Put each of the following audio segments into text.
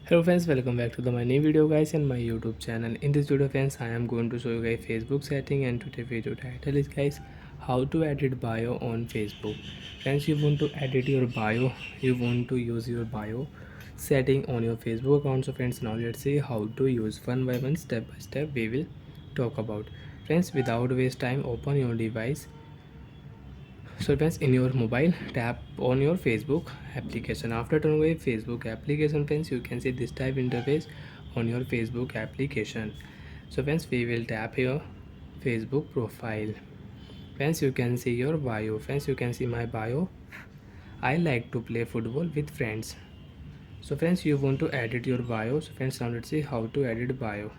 Hello friends, welcome back to my new video guys in my YouTube channel. In this video friends, I am going to show you guys Facebook setting, and today video title is guys how to edit bio on Facebook. Friends, you want to edit your bio, you want to use your bio setting on your Facebook account. So friends, now let's see how to use one by one, step by step we will talk about. Friends, without waste time, open your device. So friends, in your mobile, tap on your Facebook application. After turning away Facebook application, friends, you can see this type interface on your Facebook application. So friends, we will tap here Facebook profile. Friends, you can see your bio. Friends, you can see my bio. I like to play football with friends. So friends, you want to edit your bio. So friends, now let's see how to edit bio.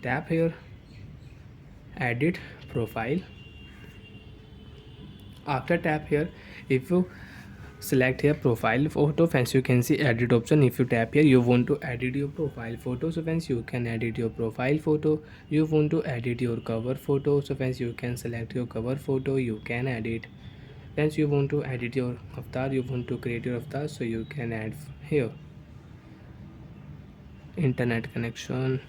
Tap here edit profile. After tap here, if you select here profile photo, friends, you can see edit option. If you tap here, you want to edit your profile photo. So friends, you can edit your profile photo. You want to edit your cover photo. So friends, you can select your cover photo, you can edit. Friends, you want to edit your avatar, you want to create your avatar, so you can add here internet connection.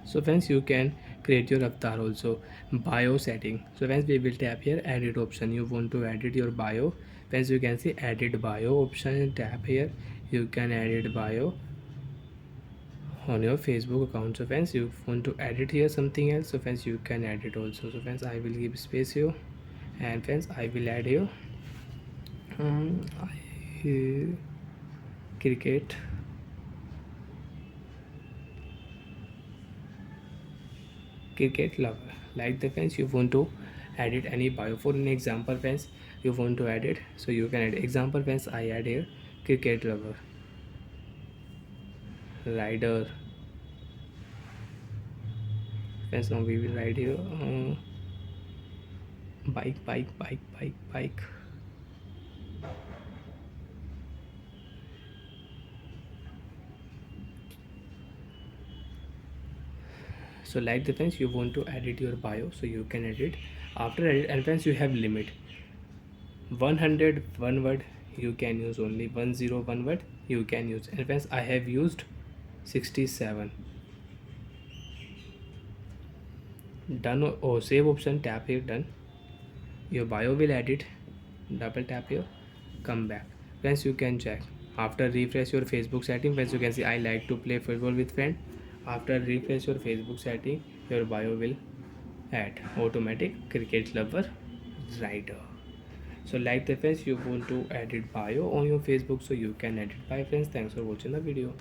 So friends, you can create your avatar also. Bio setting. So friends, we will tap here edit option. You want to edit your bio. Friends, you can see edit bio option. Tap here, you can edit bio on your Facebook account. So friends, you want to edit here something else, so friends, you can edit also. So friends, I will give space here, and friends, I will add here I, cricket lover. Like the friends, you want to edit any bio. For an example friends, you want to edit, so you can add example friends. I add here cricket lover, rider. Friends, now we will write here bike. So like the friends, you want to edit your bio, so you can edit. After edit, and friends, you have limit 100 one word, you can use only 101 word you can use. And friends, I have used 67. Done or save option, tap here, done. Your bio will edit. Double tap here, come back. Friends, you can check after refresh your Facebook setting. Friends, you can see I like to play football with friend. After refresh your Facebook setting, your bio will add automatic cricket lover rider. So like the friends, you want to edit bio on your Facebook, so you can edit. Bye friends, thanks for watching the video.